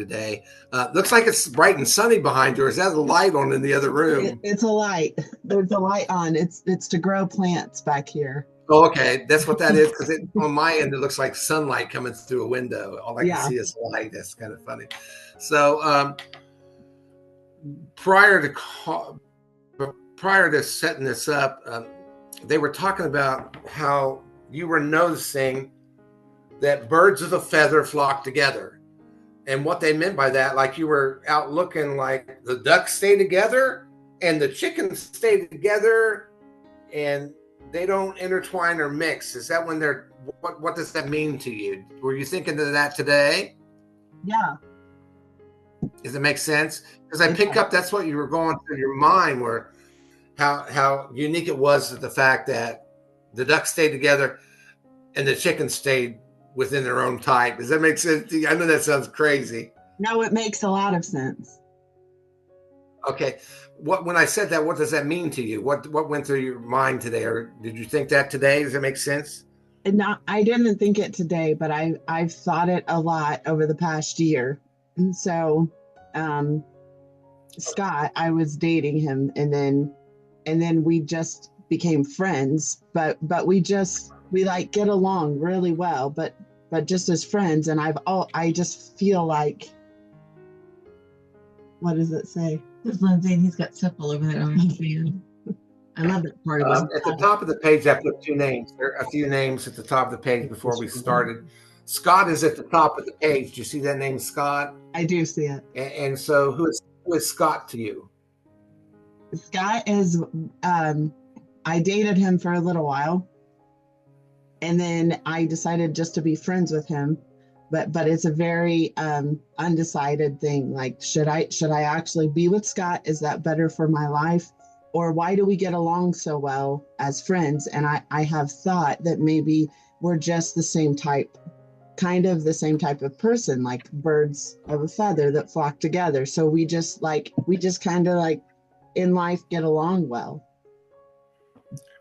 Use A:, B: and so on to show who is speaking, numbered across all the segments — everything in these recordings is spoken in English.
A: today. Looks like it's bright and sunny behind you. Or is that a light on in the other room?
B: It's a light. There's a light on. It's to grow plants back here.
A: Oh, okay. That's what that is. Because on my end, it looks like sunlight coming through a window. All I can
B: Yeah.
A: see is light. That's kind of funny. So prior to setting this up, they were talking about how you were noticing that birds of a feather flock together. And what they meant by that, like you were out looking like the ducks stay together and the chickens stay together and they don't intertwine or mix. Is that when they're, what does that mean to you? Were you thinking of that today?
B: Yeah.
A: Does it make sense? Because I pick up that's what you were going through your mind, where how unique it was, the fact that the ducks stayed together and the chickens stayed within their own type. Does that make sense to you? I know that sounds crazy.
B: No, it makes a lot of sense.
A: Okay. When I said that, what does that mean to you? What went through your mind today? Or did you think that today? Does that make sense?
B: I didn't think it today, but I've thought it a lot over the past year. And so Scott, I was dating him, and then we just became friends, but we like get along really well, but just as friends. And I just feel like, what does it say?
C: This is Lindsey, and he's got Syphil over there on his hand. I love that part of it.
A: At the top of the page, I put two names. There are a few names at the top of the page before we started. Scott is at the top of the page. Do you see that name, Scott?
B: I do see it.
A: And so who is Scott to you?
B: Scott is, I dated him for a little while, and then I decided just to be friends with him. But it's a very undecided thing. Like, should I actually be with Scott? Is that better for my life? Or why do we get along so well as friends? And I have thought that maybe we're just the same type, kind of the same type of person, like birds of a feather that flock together. So we just kind of like in life get along well.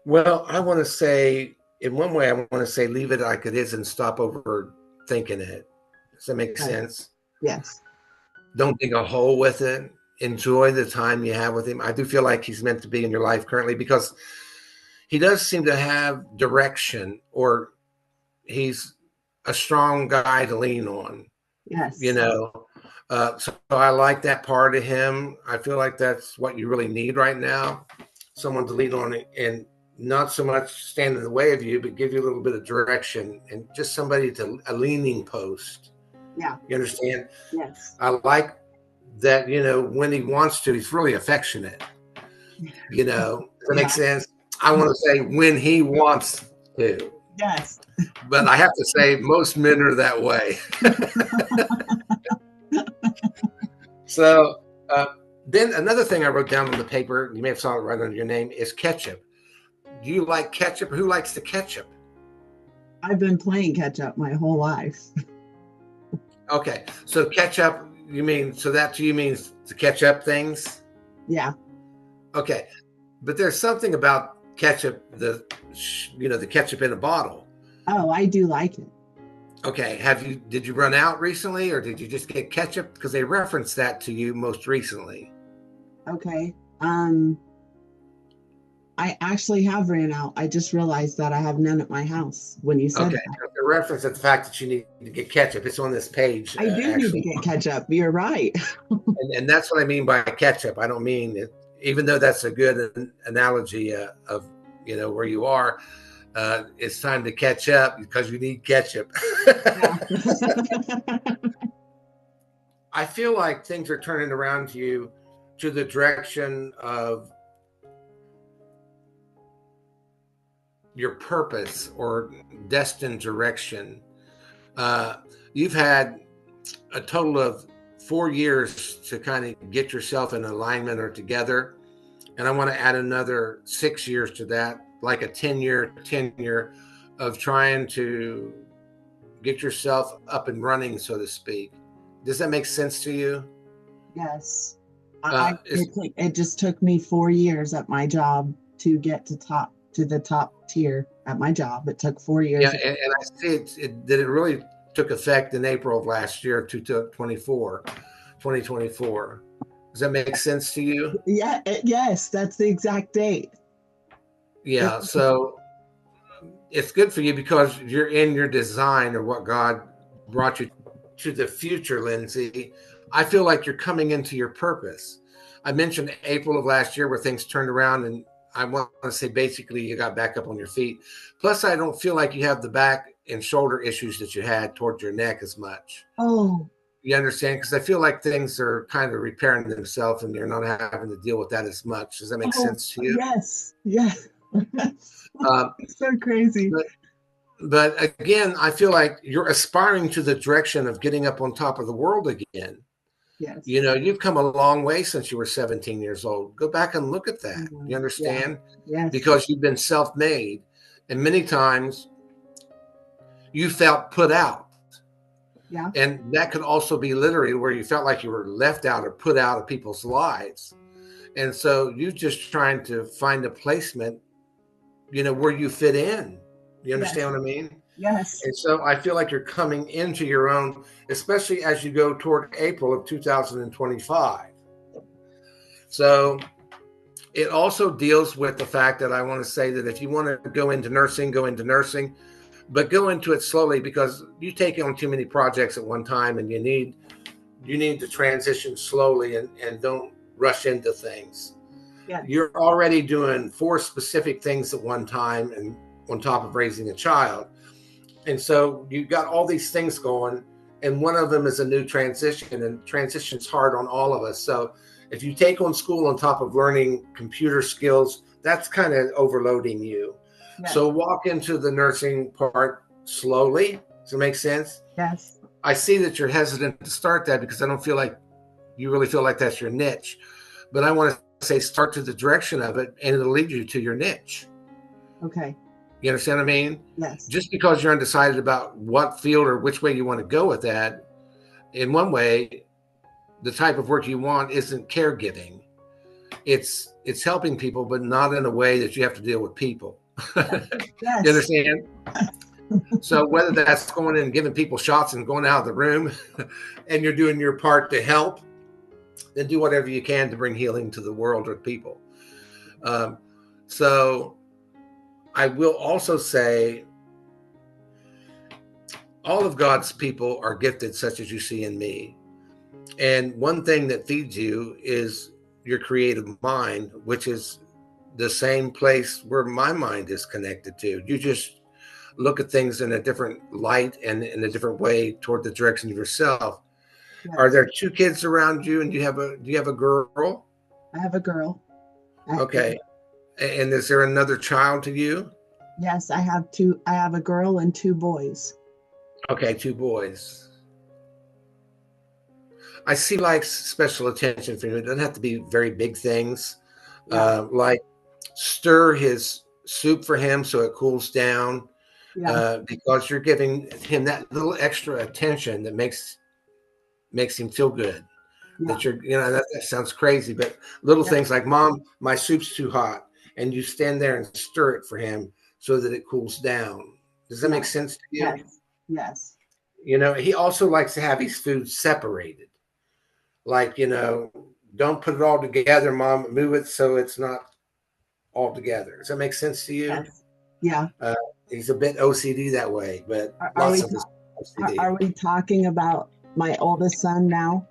A: Well, I want to say, in one way, I want to say leave it like it is and stop overthinking it. Does that make sense?
B: Yes.
A: Don't dig a hole with it. Enjoy the time you have with him. I do feel like he's meant to be in your life currently, because he does seem to have direction, or he's a strong guy to lean on.
B: Yes.
A: So I like that part of him. I feel like that's what you really need right now. Someone to lean on and not so much stand in the way of you, but give you a little bit of direction, and just somebody a leaning post.
B: Yeah.
A: You understand?
B: Yes.
A: I like that, when he wants to, he's really affectionate. Does that make sense? I want to say when he wants to.
B: Yes.
A: But I have to say most men are that way. So then another thing I wrote down on the paper, you may have saw it right under your name, is ketchup. Do you like ketchup? Who likes the ketchup?
B: I've been playing ketchup my whole life.
A: Okay. So ketchup, that to you means to catch up things? Yeah. Okay. But there's something about ketchup, the ketchup in a bottle.
B: Oh, I do like it.
A: Okay. Did you run out recently, or did you just get ketchup? Because they referenced that to you most recently.
B: Okay. I actually have ran out. I just realized that I have none at my house when you said that.
A: The reference at the fact that you need to get ketchup. It's on this page.
B: I do need to get ketchup. You're right.
A: and that's what I mean by ketchup. I don't mean it, even though that's a good analogy of where you are. It's time to catch up because you need ketchup. I feel like things are turning around to the direction of your purpose or destined direction. You've had a total of 4 years to kind of get yourself in alignment or together. And I want to add another 6 years to that, like a 10-year tenure of trying to get yourself up and running, so to speak. Does that make sense to you?
B: Yes. It just took me 4 years at my job to get to the top tier at my job. It took 4 years.
A: Yeah, and I see it. Did it really took effect in April of last year, 2024. Does that make sense to you?
B: Yeah, yes, that's the exact date.
A: Yeah. So it's good for you because you're in your design or what God brought you to the future, Lindsey. I feel like you're coming into your purpose. I mentioned April of last year where things turned around, and I want to say basically you got back up on your feet. Plus, I don't feel like you have the back and shoulder issues that you had towards your neck as much.
B: Oh,
A: You understand? Because I feel like things are kind of repairing themselves and you're not having to deal with that as much. Does that make sense to you?
B: yes, yes.
A: Um,
B: It's so crazy.
A: but again, I feel like you're aspiring to the direction of getting up on top of the world again.
B: Yes.
A: You know, you've come a long way since you were 17 years old. Go back and look at that. You
B: Yeah.
A: understand?
B: Yes.
A: Because you've been self-made. And many times you felt put out.
B: Yeah.
A: And that could also be literally where you felt like you were left out or put out of people's lives. And so you're just trying to find a placement, you know, where you fit in. You understand what I mean?
B: Yes.
A: And so I feel like you're coming into your own, especially as you go toward April of 2025. So it also deals with the fact that I want to say that if you want to go into nursing, but go into it slowly because you take on too many projects at one time and you need to transition slowly and don't rush into things.
B: Yes.
A: You're already doing 4 specific things at one time and on top of raising a child. And so you've got all these things going, and one of them is a new transition, and transition's hard on all of us. So if you take on school on top of learning computer skills, that's kind of overloading you.
B: Yes.
A: So walk into the nursing part slowly. Does it make sense?
B: Yes.
A: I see that you're hesitant to start that because I don't feel like you really feel like that's your niche. But I want to say start to the direction of it, and it'll lead you to your niche.
B: Okay.
A: You understand what I mean?
B: Yes.
A: Just because you're undecided about what field or which way you want to go with that, in one way, the type of work you want isn't caregiving. It's helping people, but not in a way that you have to deal with people.
B: Yes.
A: You understand? So whether that's going in and giving people shots and going out of the room and you're doing your part to help, then do whatever you can to bring healing to the world or people. So I will also say all of God's people are gifted such as you see in me. And one thing that feeds you is your creative mind, which is the same place where my mind is connected to. You just look at things in a different light and in a different way toward the direction of yourself.
B: Yes.
A: Are there 2 kids around you, and do you have a girl?
B: I have a girl.
A: Okay. And is there another child to you?
B: Yes, I have 2. I have a girl and 2 boys.
A: Okay, 2 boys. I see like special attention from you. It doesn't have to be very big things.
B: Yeah.
A: Like stir his soup for him so it cools down.
B: Yeah.
A: Because you're giving him that little extra attention that makes him feel good.
B: Yeah.
A: That that sounds crazy, but little things like, Mom, my soup's too hot, and you stand there and stir it for him so that it cools down. Does that make sense to you?
B: Yes. Yes.
A: You know, he also likes to have his food separated. Like, don't put it all together, Mom. Move it so it's not all together. Does that make sense to you?
B: Yes. Yeah.
A: He's a bit OCD that way, but
B: Are
A: lots of his OCD.
B: Are we talking about my oldest son now?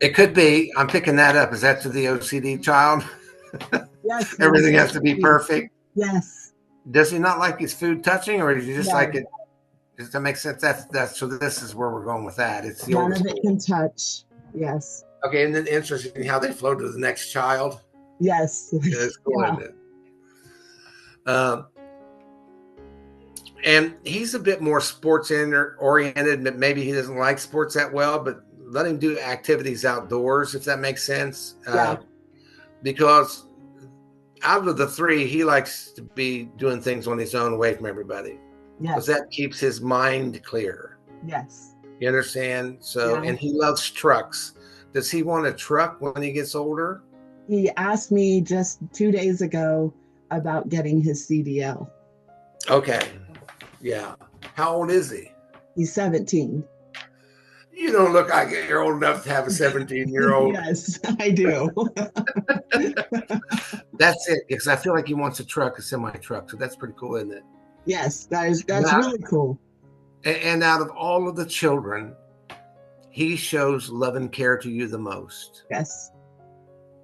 A: It could be. I'm picking that up. Is that to the OCD child?
B: Yes.
A: Everything has to be perfect.
B: Yes.
A: Does he not like his food touching, or does he just like it? Does that make sense? That's so. This is where we're going with that. It's the
B: none of it can touch. Yes.
A: Okay, and then interesting how they flow to the next child.
B: Yes.
A: It's cool, isn't it? And he's a bit more sports oriented, but maybe he doesn't like sports that well, but let him do activities outdoors, if that makes sense. Because out of the 3, he likes to be doing things on his own away from everybody. Because that keeps his mind clear.
B: Yes.
A: You understand? So, and he loves trucks. Does he want a truck when he gets older?
B: He asked me just 2 days ago about getting his CDL.
A: Okay. Yeah. How old is he?
B: He's 17.
A: You don't look like you're old enough to have a 17-year-old.
B: Yes, I do.
A: That's it, because I feel like he wants a truck, a semi truck. So that's pretty cool, isn't it?
B: Yes, that's
A: Now,
B: really cool.
A: and out of all of the children, he shows love and care to you the most.
B: Yes.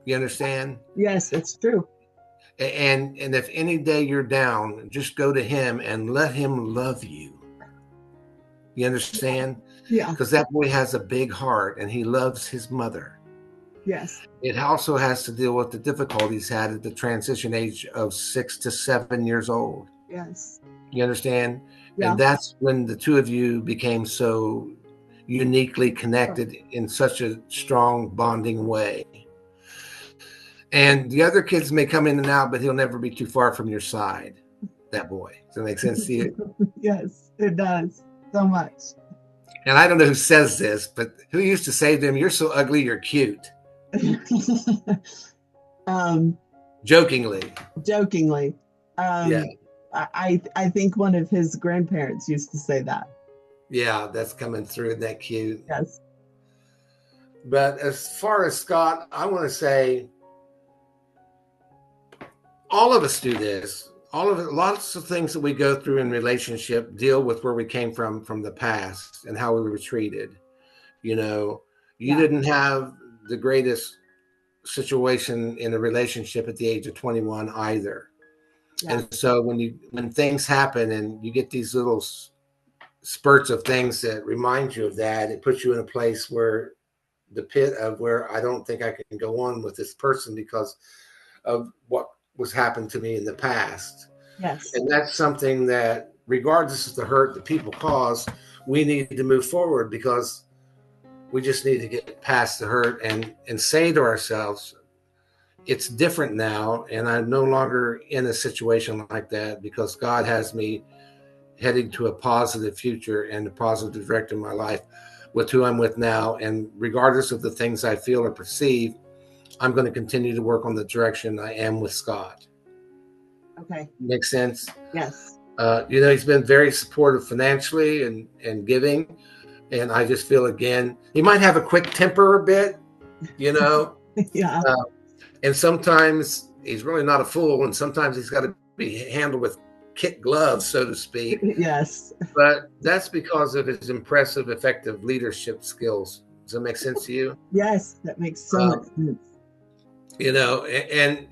A: You understand?
B: Yes, it's true.
A: And if any day you're down, just go to him and let him love you. You understand?
B: Yeah.
A: Because that boy has a big heart and he loves his mother.
B: Yes.
A: It also has to deal with the difficulties had at the transition age of 6 to 7 years old.
B: Yes.
A: You understand?
B: Yeah.
A: And that's when the two of you became so uniquely connected in such a strong bonding way. And the other kids may come in and out, but he'll never be too far from your side. That boy. Does that make sense to you?
B: Yes, it does. So much.
A: And I don't know who says this, but who used to say to him, "You're so ugly, you're cute." Jokingly.
B: Jokingly.
A: Yeah.
B: I think one of his grandparents used to say that.
A: Yeah, that's coming through. Isn't that cute?
B: Yes.
A: But as far as Scott, I want to say all of us do this. All of it, lots of things that we go through in relationship deal with where we came from the past and how we were treated. You know, you didn't have the greatest situation in a relationship at the age of 21 either. Yeah. And so when things happen and you get these little spurts of things that remind you of that, it puts you in a place where the pit of where I don't think I can go on with this person because of what was happened to me in the past.
B: Yes.
A: And that's something that, regardless of the hurt that people cause, we need to move forward, because we just need to get past the hurt and say to ourselves, it's different now, and I'm no longer in a situation like that, because God has me heading to a positive future and a positive direction in my life with who I'm with now. And regardless of the things I feel or perceive, I'm going to continue to work on the direction I am with Scott.
B: Okay.
A: Makes sense?
B: Yes.
A: He's been very supportive financially and giving. And I just feel, again, he might have a quick temper a bit,
B: Yeah.
A: And sometimes he's really not a fool. And sometimes he's got to be handled with kid gloves, so to speak.
B: Yes.
A: But that's because of his impressive, effective leadership skills. Does that make sense to you?
B: Yes, that makes so much sense.
A: And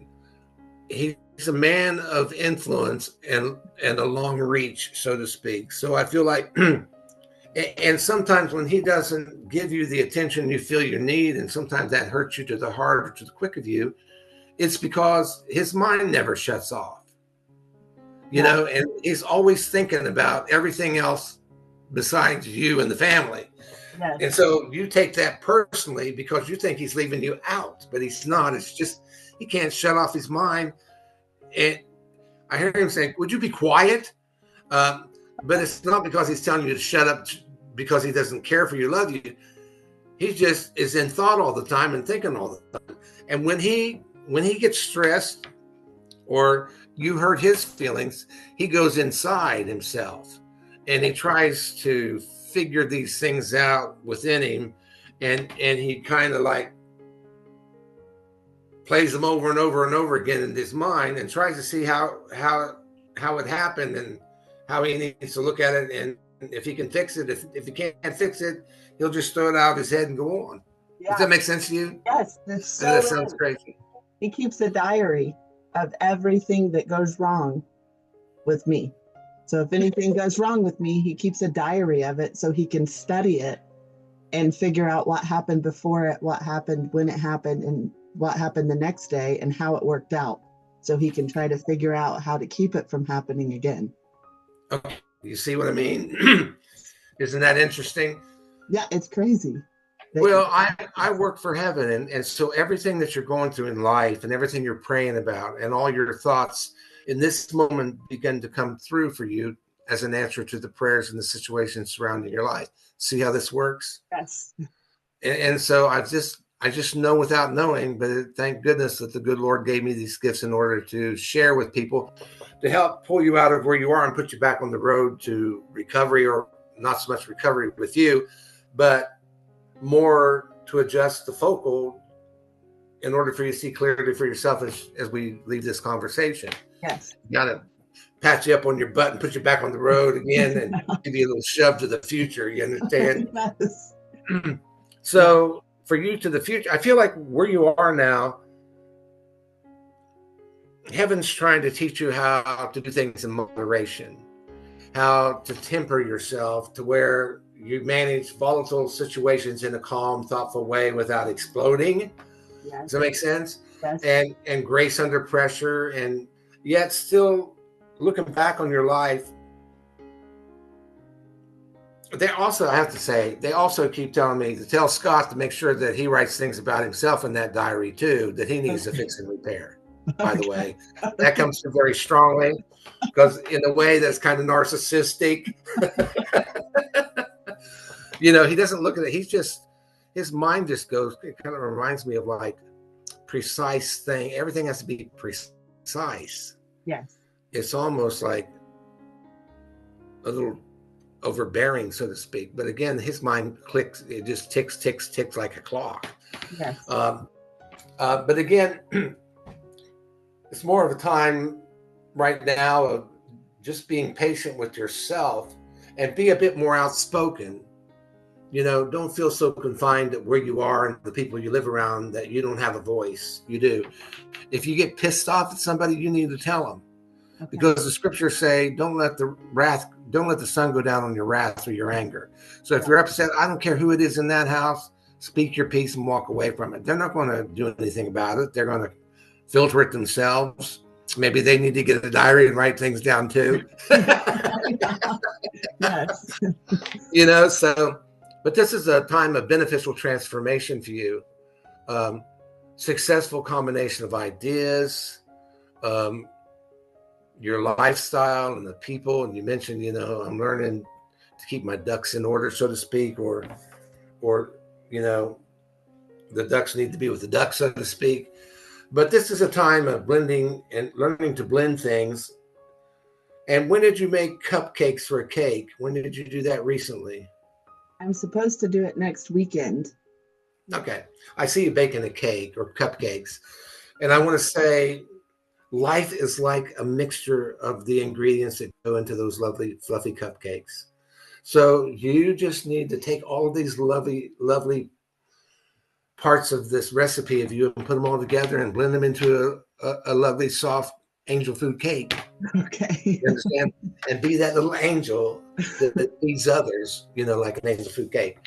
A: he's a man of influence and a long reach, so to speak. So I feel like, and sometimes when he doesn't give you the attention you feel you need, and sometimes that hurts you to the heart or to the quick of you, it's because his mind never shuts off. And he's always thinking about everything else besides you and the family.
B: Yes.
A: And so you take that personally because you think he's leaving you out, but he's not. It's just he can't shut off his mind. And I hear him say, "Would you be quiet?" But it's not because he's telling you to shut up because he doesn't care for you, love you. He just is in thought all the time and thinking all the time. And when he gets stressed or you hurt his feelings, he goes inside himself and he tries to figure these things out within him, and he kind of like plays them over and over and over again in his mind and tries to see how it happened and how he needs to look at it, and if he can fix it. If he can't fix it, he'll just throw it out of his head and go on. Yeah. Does that make sense to you?
B: Yes.
A: That sounds crazy.
B: He keeps a diary of everything that goes wrong with me. So if anything goes wrong with me, he keeps a diary of it so he can study it and figure out what happened before it, what happened when it happened, and what happened the next day and how it worked out. So he can try to figure out how to keep it from happening again.
A: Okay. You see what I mean? Isn't that interesting?
B: Yeah, it's crazy.
A: Well, I work for heaven, and so everything that you're going through in life and everything you're praying about and all your thoughts in this moment begin to come through for you as an answer to the prayers and the situations surrounding your life. See how this works?
B: Yes.
A: And so I just know without knowing, but thank goodness that the good Lord gave me these gifts in order to share with people to help pull you out of where you are and put you back on the road to recovery, or not so much recovery with you, but more to adjust the focal in order for you to see clearly for yourself as we leave this conversation.
B: Yes.
A: Got to pat you up on your butt and put you back on the road again and give you a little shove to the future. You understand?
B: Yes.
A: So for you to the future, I feel like where you are now, heaven's trying to teach you how to do things in moderation, how to temper yourself to where you manage volatile situations in a calm, thoughtful way without exploding.
B: Yes.
A: Does that make sense?
B: Yes.
A: And grace under pressure, and yet still looking back on your life. They also, I have to say, they also keep telling me to tell Scott to make sure that he writes things about himself in that diary too, that he needs to fix and repair. By the way, that comes through very strongly because in a way that's kind of narcissistic. He doesn't look at it. His mind just goes, it kind of reminds me of like precise thing. Everything has to be precise.
B: Yes.
A: It's almost like a little overbearing, so to speak. But again, his mind clicks. It just ticks like a clock.
B: Yes.
A: But again, it's more of a time right now of just being patient with yourself and be a bit more outspoken. Don't feel so confined at where you are and the people you live around that you don't have a voice. You do. If you get pissed off at somebody, you need to tell them. Okay. Because the scriptures say, don't let the sun go down on your wrath or your anger. So if you're upset, I don't care who it is in that house, speak your piece and walk away from it. They're not going to do anything about it. They're going to filter it themselves. Maybe they need to get a diary and write things down too.
B: Yes.
A: But this is a time of beneficial transformation for you. Successful combination of ideas, your lifestyle and the people. And you mentioned, I'm learning to keep my ducks in order, so to speak, or the ducks need to be with the ducks, so to speak. But this is a time of blending and learning to blend things. And when did you make cupcakes for a cake? When did you do that recently?
B: I'm supposed to do it next weekend.
A: Okay. I see you baking a cake or cupcakes. And I want to say life is like a mixture of the ingredients that go into those lovely, fluffy cupcakes. So you just need to take all of these lovely, lovely parts of this recipe of you and put them all together and blend them into a lovely, soft angel food cake.
B: Okay.
A: You understand? And be that little angel that feeds others, like an angel food cake.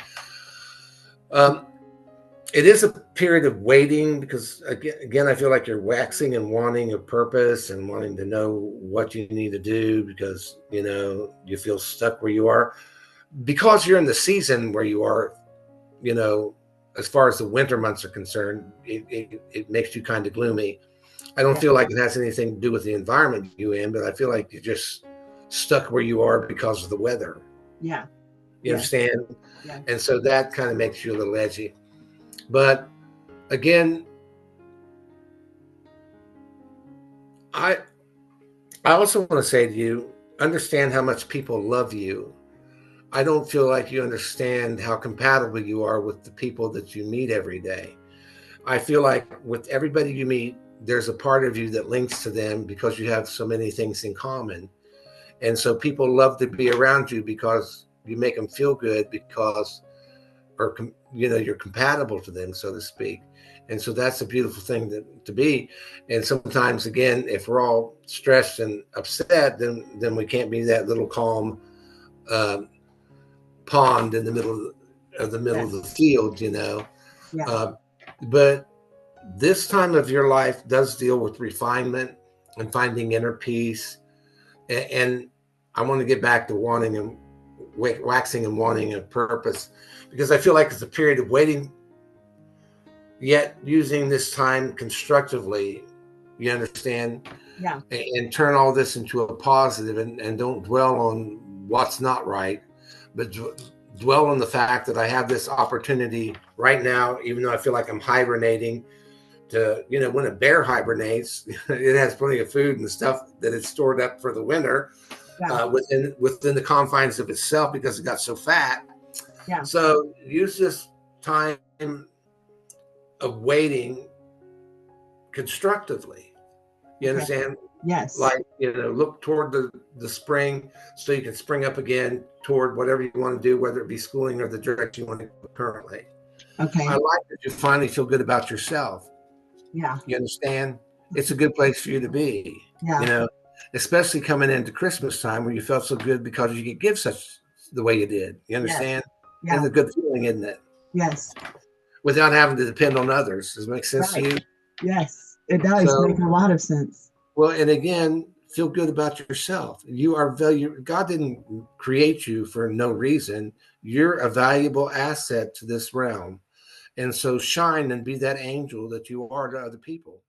A: It is a period of waiting because, again, I feel like you're waxing and wanting a purpose and wanting to know what you need to do because, you feel stuck where you are. Because you're in the season where you are, as far as the winter months are concerned, it makes you kind of gloomy. I don't feel like it has anything to do with the environment you're in, but I feel like you're just stuck where you are because of the weather.
B: Yeah.
A: You understand?
B: Yeah.
A: And so that kind of makes you a little edgy. But again, I also want to say to you, understand how much people love you. I don't feel like you understand how compatible you are with the people that you meet every day. I feel like with everybody you meet, there's a part of you that links to them because you have so many things in common. And so people love to be around you because you make them feel good you're compatible to them, so to speak. And so that's a beautiful thing to be. And sometimes, again, if we're all stressed and upset, then we can't be that little calm pond in the middle of the field,
B: Yeah.
A: But this time of your life does deal with refinement and finding inner peace. And I want to get back to wanting and waxing and wanting a purpose, because I feel like it's a period of waiting, yet using this time constructively. You understand?
B: Yeah.
A: And turn all this into a positive and don't dwell on what's not right, but dwell on the fact that I have this opportunity right now, even though I feel like I'm hibernating. When a bear hibernates, it has plenty of food and stuff that it's stored up for the winter.
B: Yeah.
A: Within the confines of itself because it got so fat.
B: Yeah.
A: So use this time of waiting constructively. You
B: Okay.
A: understand?
B: Yes.
A: Like, look toward the spring so you can spring up again toward whatever you want to do, whether it be schooling or the direction you want to go currently.
B: Okay.
A: I like that you finally feel good about yourself.
B: Yeah.
A: You understand? It's a good place for you to be,
B: Yeah.
A: especially coming into Christmas time where you felt so good because you could give such the way you did. You understand?
B: Yeah.
A: It's a good feeling, isn't it?
B: Yes.
A: Without having to depend on others. Does it make sense to
B: Right.
A: you?
B: Yes. It does make a lot of sense.
A: Well, and again, feel good about yourself. You are valuable. God didn't create you for no reason. You're a valuable asset to this realm. And so shine and be that angel that you are to other people.